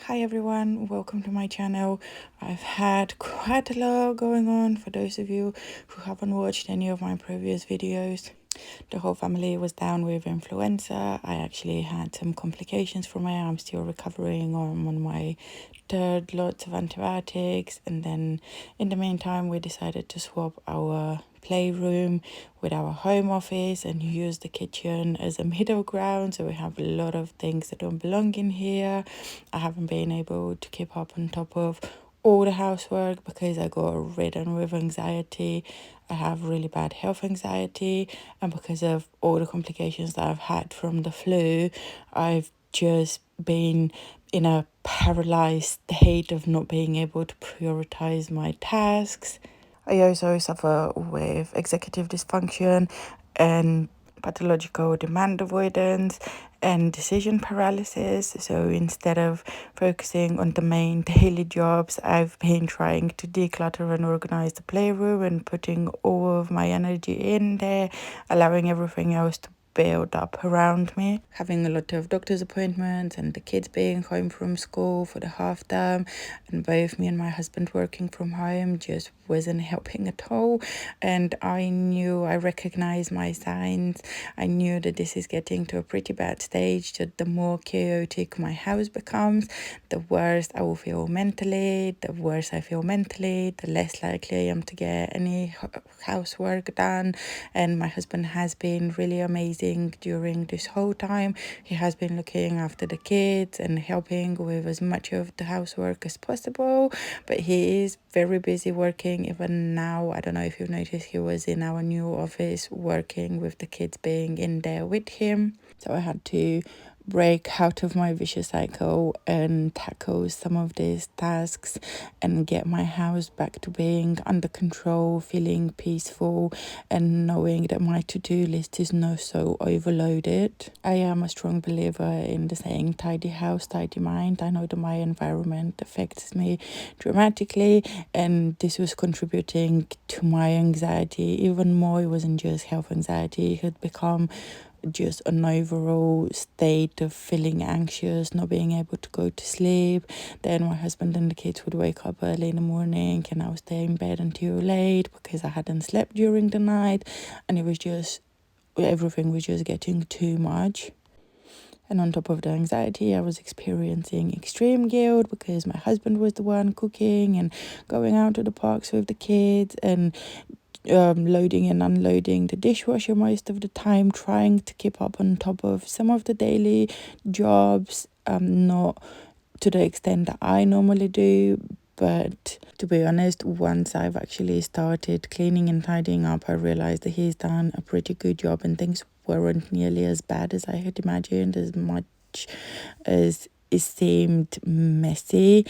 Hi everyone, welcome to my channel. I've had quite a lot going on for those of you who haven't watched any of my previous videos. The whole family was down with influenza. I actually had some complications from it. I'm still recovering. I'm on my third lots of antibiotics, and then in the meantime we decided to swap our playroom with our home office and use the kitchen as a middle ground, so we have a lot of things that don't belong in here. I haven't been able to keep up on top of all the housework because I got ridden with anxiety. I have really bad health anxiety, and because of all the complications that I've had from the flu, I've just been in a paralyzed state of not being able to prioritize my tasks. I also suffer with executive dysfunction and pathological demand avoidance and decision paralysis. So instead of focusing on the main daily jobs, I've been trying to declutter and organize the playroom and putting all of my energy in there, allowing everything else to build up around me. Having a lot of doctor's appointments and the kids being home from school for the half term, and both me and my husband working from home just wasn't helping at all. And I recognized my signs. I knew that this is getting to a pretty bad stage, that the more chaotic my house becomes, the worse I will feel mentally. The worse I feel mentally, the less likely I am to get any housework done. And my husband has been really amazing during this whole time. He has been looking after the kids and helping with as much of the housework as possible, but he is very busy working even now. I don't know if you've noticed, he was in our new office working with the kids being in there with him. So I had to break out of my vicious cycle and tackle some of these tasks and get my house back to being under control, feeling peaceful, and knowing that my to-do list is not so overloaded. I am a strong believer in the saying tidy house, tidy mind. I know that my environment affects me dramatically, and this was contributing to my anxiety even more. It wasn't just health anxiety, it had become just an overall state of feeling anxious, not being able to go to sleep. Then my husband and the kids would wake up early in the morning and I would stay in bed until late because I hadn't slept during the night, and it was just, everything was just getting too much. And on top of the anxiety, I was experiencing extreme guilt because my husband was the one cooking and going out to the parks with the kids and loading and unloading the dishwasher most of the time, trying to keep up on top of some of the daily jobs, not to the extent that I normally do. But to be honest, once I've actually started cleaning and tidying up, I realized that he's done a pretty good job and things weren't nearly as bad as I had imagined. As much as it seemed messy,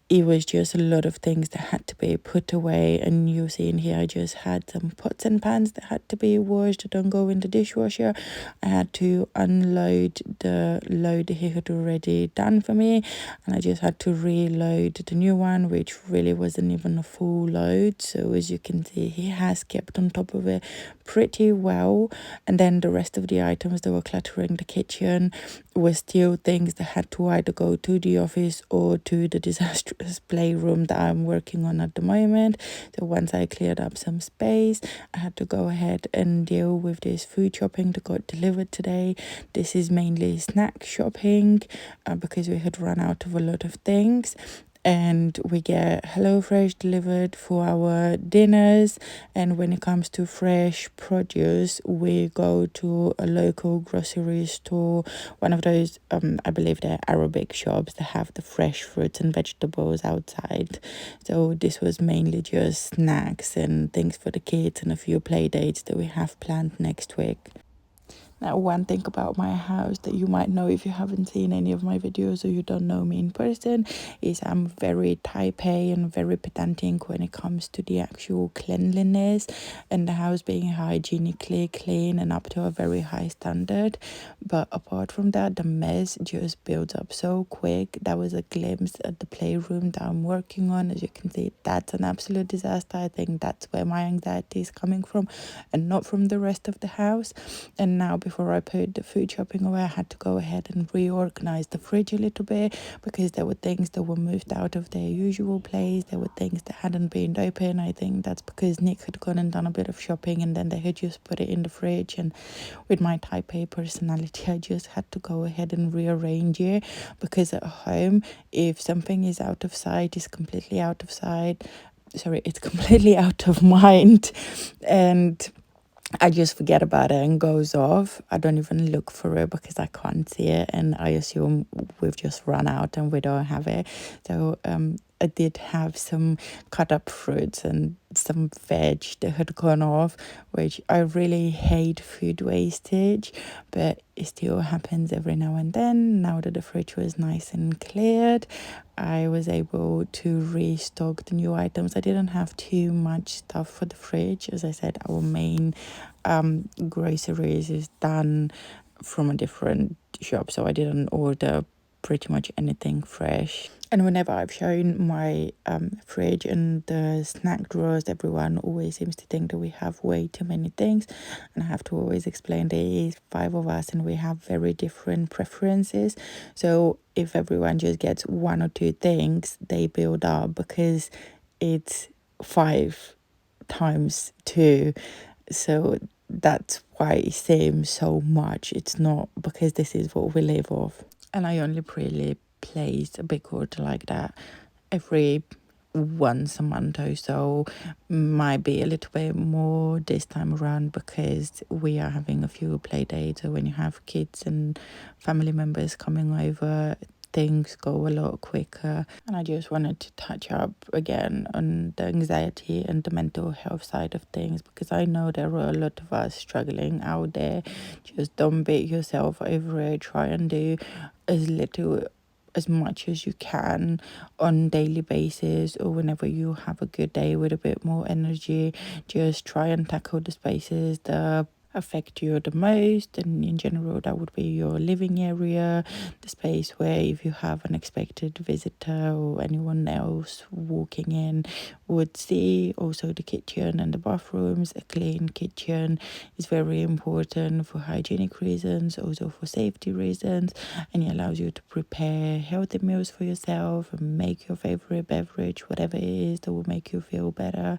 it was just a lot of things that had to be put away. And you see in here, I just had some pots and pans that had to be washed that don't go in the dishwasher. I had to unload the load that he had already done for me, and I just had to reload the new one, which really wasn't even a full load. So as you can see, he has kept on top of it pretty well. And then the rest of the items that were cluttering the kitchen were still things that had to either go to the office or to the disastrous playroom that I'm working on at the moment. So once I cleared up some space, I had to go ahead and deal with this food shopping that got delivered today. This is mainly snack shopping because we had run out of a lot of things. And we get HelloFresh delivered for our dinners. And when it comes to fresh produce, we go to a local grocery store, one of those, I believe they're Arabic shops that have the fresh fruits and vegetables outside. So this was mainly just snacks and things for the kids and a few play dates that we have planned next week. Now, one thing about my house that you might know if you haven't seen any of my videos or you don't know me in person is I'm very type A and very pedantic when it comes to the actual cleanliness and the house being hygienically clean and up to a very high standard. But apart from that, the mess just builds up so quick. That was a glimpse at the playroom that I'm working on. As you can see, that's an absolute disaster. I think that's where my anxiety is coming from and not from the rest of the house. And now, before I put the food shopping away, I had to go ahead and reorganize the fridge a little bit, because there were things that were moved out of their usual place. There were things that hadn't been open. I think that's because Nick had gone and done a bit of shopping, and then they had just put it in the fridge. And with my type A personality, I just had to go ahead and rearrange it, because at home, if something is out of sight, it's completely out of sight. Sorry, it's completely out of mind, and I just forget about it and goes off. I don't even look for it because I can't see it, and I assume we've just run out and we don't have it. So I did have some cut up fruits and some veg that had gone off, which I really hate food wastage, but it still happens every now and then. Now that the fridge was nice and cleared, I was able to restock the new items. I didn't have too much stuff for the fridge. As I said, our main groceries is done from a different shop, so I didn't order pretty much anything fresh. And whenever I've shown my fridge and the snack drawers, everyone always seems to think that we have way too many things, and I have to always explain there is 5 of us and we have very different preferences. So if everyone just gets 1 or 2 things, they build up, because it's 5 times 2. So that's why it seems so much. It's not because this is what we live off. And I only really place a big order like that every once a month or so. Might be a little bit more this time around because we are having a few play dates. So when you have kids and family members coming over, things go a lot quicker. And I just wanted to touch up again on the anxiety and the mental health side of things, because I know there are a lot of us struggling out there. Just don't beat yourself over it. Try and do as much as you can on daily basis, or whenever you have a good day with a bit more energy. Just try and tackle the spaces that affect you the most, and in general that would be your living area, the space where if you have an unexpected visitor or anyone else walking in would see. Also the kitchen and the bathrooms. A clean kitchen is very important for hygienic reasons, also for safety reasons, and it allows you to prepare healthy meals for yourself and make your favorite beverage, whatever it is that will make you feel better.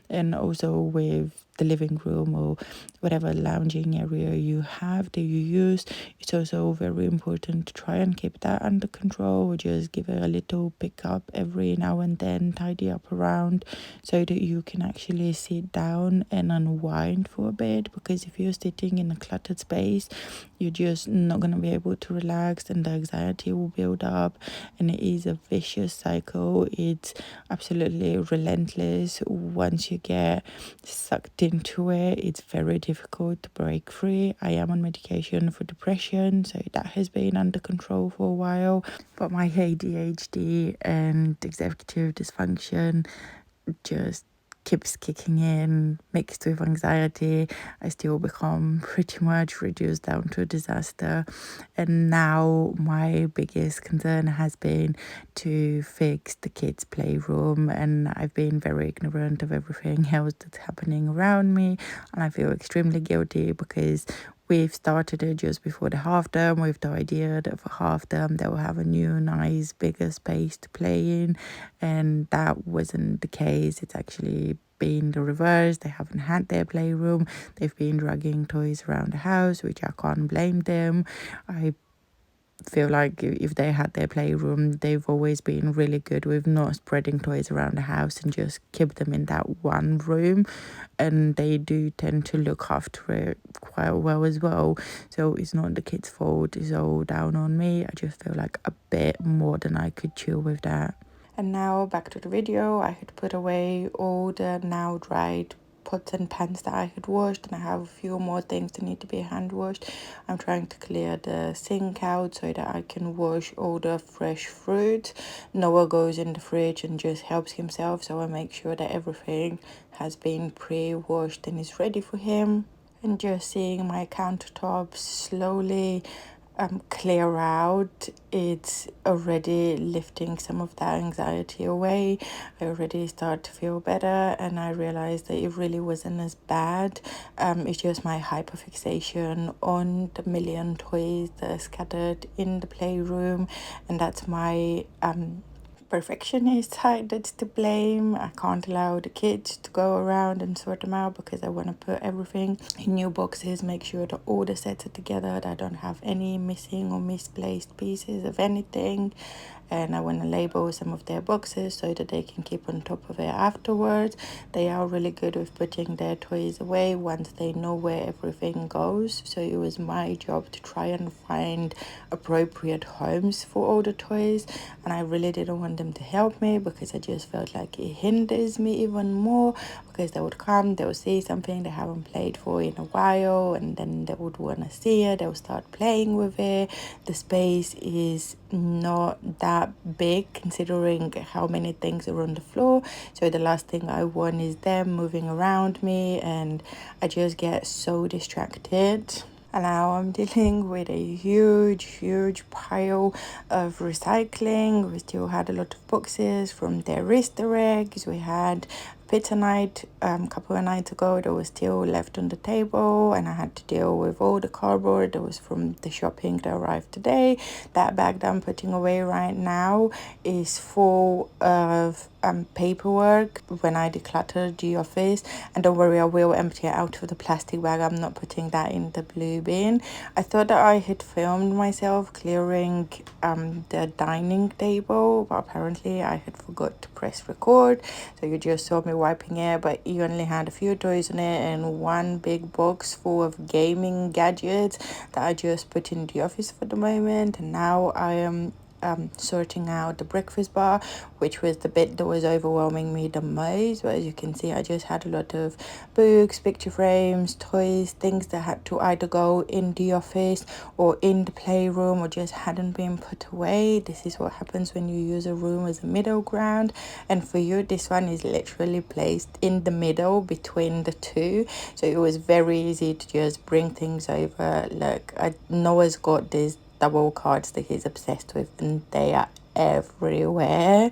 And also with the living room or whatever lounging area you have that you use, it's also very important to try and keep that under control. Just give it a little pick up every now and then, tidy up around, so that you can actually sit down and unwind for a bit. Because if you're sitting in a cluttered space, you're just not going to be able to relax, and the anxiety will build up, and it is a vicious cycle. It's absolutely relentless. Once you get sucked into it, it's very difficult to break free. I am on medication for depression, so that has been under control for a while, but my ADHD and executive dysfunction just keeps kicking in, mixed with anxiety. I still become pretty much reduced down to a disaster. And now my biggest concern has been to fix the kids' playroom, and I've been very ignorant of everything else that's happening around me, and I feel extremely guilty because we've started it just before the half term with the idea that for half term they will have a new, nice, bigger space to play in, and that wasn't the case. It's actually been the reverse. They haven't had their playroom. They've been dragging toys around the house, which I can't blame them. I feel like if they had their playroom, they've always been really good with not spreading toys around the house and just keep them in that one room, and they do tend to look after it quite well as well. So it's not the kids' fault, it's all down on me. I just feel like a bit more than I could chew with that. And now back to the video. I had put away all the now dried pots and pans that I had washed, and I have a few more things that need to be hand washed. I'm trying to clear the sink out so that I can wash all the fresh fruit. Noah goes in the fridge and just helps himself, so I make sure that everything has been pre-washed and is ready for him. And just seeing my countertops slowly clear out, it's already lifting some of that anxiety away. I already start to feel better, and I realized that it really wasn't as bad. It's just my hyperfixation on the million toys that are scattered in the playroom, and that's my perfectionist side that's to blame. I can't allow the kids to go around and sort them out because I want to put everything in new boxes, make sure that all the sets are together, that I don't have any missing or misplaced pieces of anything. And I want to label some of their boxes so that they can keep on top of it afterwards. They are really good with putting their toys away once they know where everything goes. So it was my job to try and find appropriate homes for all the toys, and I really didn't want them to help me because I just felt like it hinders me even more, because they would come, they would see something they haven't played for in a while, and then they would want to see it, they would start playing with it. The space is not that big considering how many things are on the floor, so the last thing I want is them moving around me, and I just get so distracted. And now I'm dealing with a huge pile of recycling. We still had a lot of boxes from their Easter eggs. We had pizza night a couple of nights ago that was still left on the table, and I had to deal with all the cardboard that was from the shopping that arrived today. That bag that I'm putting away right now is full of paperwork when I decluttered the office, and don't worry, I will empty it out of the plastic bag. I'm not putting that in the blue bin. I thought that I had filmed myself clearing the dining table, but apparently I had forgot to press record, so you just saw me wiping it, but you only had a few toys on it and one big box full of gaming gadgets that I just put in the office for the moment. And now I am sorting out the breakfast bar, which was the bit that was overwhelming me the most. But as you can see, I just had a lot of books, picture frames, toys, things that had to either go in the office or in the playroom or just hadn't been put away. This is what happens when you use a room as a middle ground, and for you this one is literally placed in the middle between the two, so it was very easy to just bring things over. Like, Noah's got this double cards that he's obsessed with, and they are everywhere.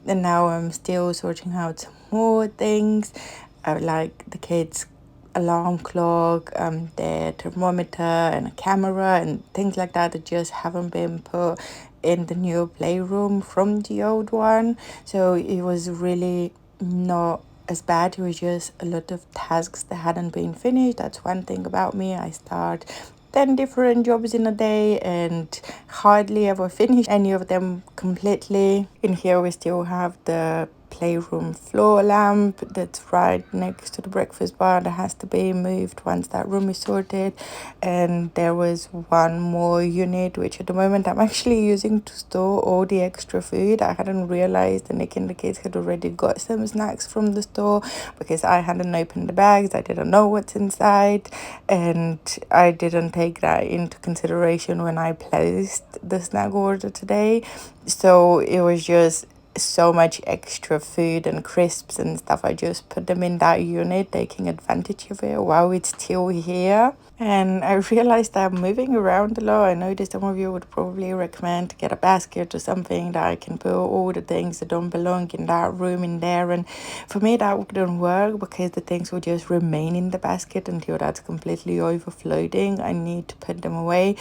And now I'm still sorting out some more things, like the kids' alarm clock, their thermometer, and a camera, and things like that just haven't been put in the new playroom from the old one. So it was really not as bad. It was just a lot of tasks that hadn't been finished. That's one thing about me. I start 10 different jobs in a day and hardly ever finish any of them completely. In here we still have the playroom floor lamp that's right next to the breakfast bar that has to be moved once that room is sorted. And there was one more unit which at the moment I'm actually using to store all the extra food. I hadn't realized that Nick and the kids had already got some snacks from the store because I hadn't opened the bags. I didn't know what's inside, and I didn't take that into consideration when I placed the snack order today. So it was just so much extra food and crisps and stuff. I just put them in that unit, taking advantage of it while it's still here. And I realized that I'm moving around a lot. I know that some of you would probably recommend to get a basket or something that I can put all the things that don't belong in that room in there. And for me, that wouldn't work because the things will just remain in the basket until that's completely overflowing. I need to put them away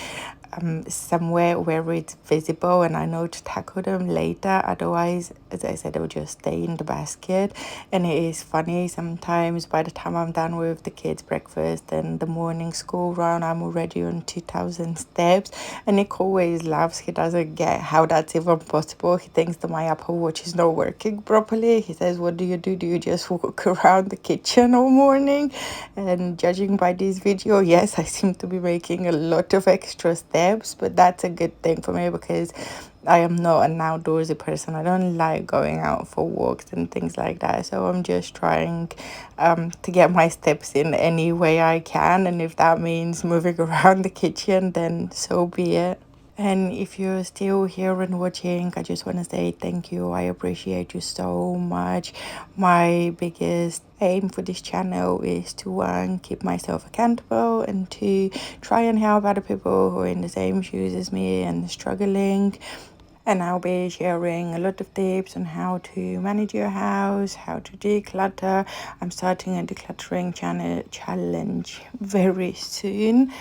somewhere where it's visible and I know to tackle them later. Otherwise, as I said, they'll just stay in the basket. And it is funny, sometimes by the time I'm done with the kids' breakfast and the morning school run, I'm already on 2,000 steps. And Nick always laughs. He doesn't get how that's even possible. He thinks that my Apple Watch is not working properly. He says, what do? Do you just walk around the kitchen all morning? And judging by this video, yes, I seem to be making a lot of extra steps, but that's a good thing for me because I am not an outdoorsy person. I don't like going out for walks and things like that. So I'm just trying to get my steps in any way I can. And if that means moving around the kitchen, then so be it. And if you're still here and watching, I just want to say thank you. I appreciate you so much. My biggest aim for this channel is to one, keep myself accountable, and two, try and help other people who are in the same shoes as me and struggling. And I'll be sharing a lot of tips on how to manage your house, how to declutter. I'm starting a decluttering challenge very soon.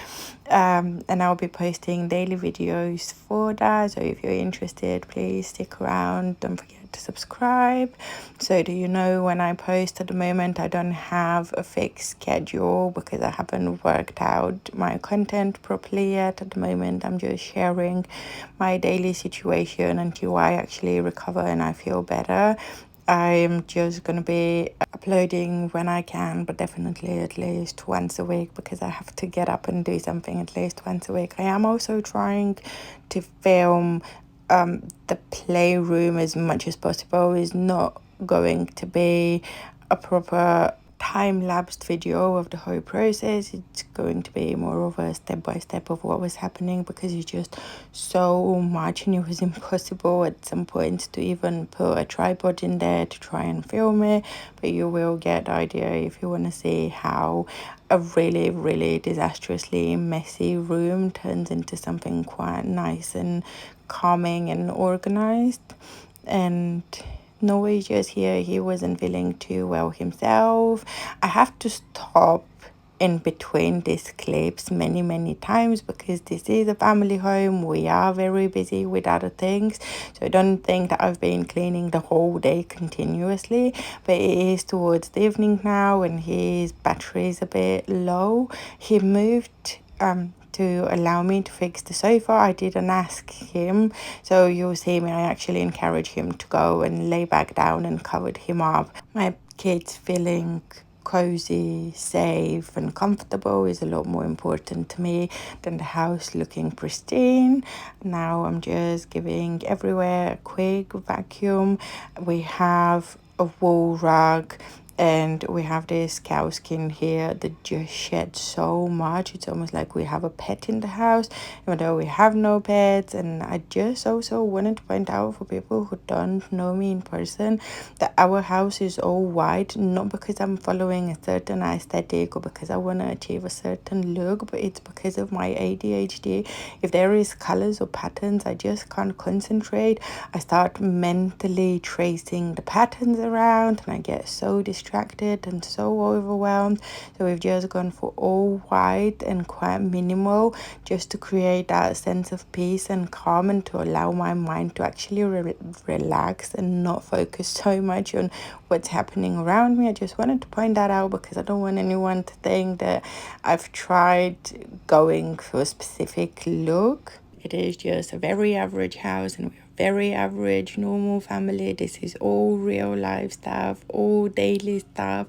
And I'll be posting daily videos for that. So if you're interested, please stick around. Don't forget to subscribe so do you know when I post. At the moment I don't have a fixed schedule because I haven't worked out my content properly yet. At the moment I'm just sharing my daily situation until I actually recover and I feel better. I'm just going to be uploading when I can, but definitely at least once a week because I have to get up and do something at least once a week. I am also trying to film the playroom as much as possible. Is not going to be a proper time-lapsed video of the whole process. It's going to be more of a step-by-step of what was happening because it's just so much and it was impossible at some point to even put a tripod in there to try and film it. But you will get the idea if you want to see how a really disastrously messy room turns into something quite nice and calming and organized. And Noah is just here. He wasn't feeling too well himself. I have to stop in between these clips many times because this is a family home. We are very busy with other things, so I don't think that I've been cleaning the whole day continuously, but it is towards the evening now and his battery is a bit low. He moved to allow me to fix the sofa. I didn't ask him, so you'll see me, I actually encourage him to go and lay back down and covered him up. My kids feeling cozy, safe and comfortable is a lot more important to me than the house looking pristine. Now I'm just giving everywhere a quick vacuum. We have a wool rug and we have this cow skin here that just sheds so much. It's almost like we have a pet in the house even though we have no pets. And I just also wanted to point out for people who don't know me in person that our house is all white, not because I'm following a certain aesthetic or because I want to achieve a certain look, but it's because of my ADHD. If there is colors or patterns, I just can't concentrate. I start mentally tracing the patterns around and I get so distracted and so overwhelmed. So we've just gone for all white and quite minimal just to create that sense of peace and calm and to allow my mind to actually relax and not focus so much on what's happening around me. I just wanted to point that out because I don't want anyone to think that I've tried going for a specific look. It is just a very average house and we're very average normal family. This is all real life stuff, all daily stuff,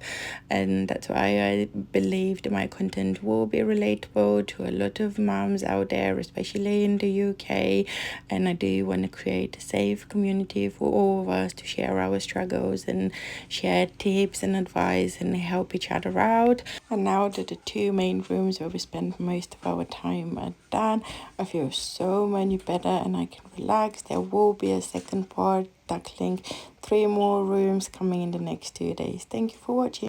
and that's why I believe that my content will be relatable to a lot of moms out there, especially in the UK. And I do want to create a safe community for all of us to share our struggles and share tips and advice and help each other out. And now that the two main rooms where we spend most of our time are done, I feel so much better and I can relax. There will be a second part tackling 3 more rooms coming in the next 2 days. Thank you for watching.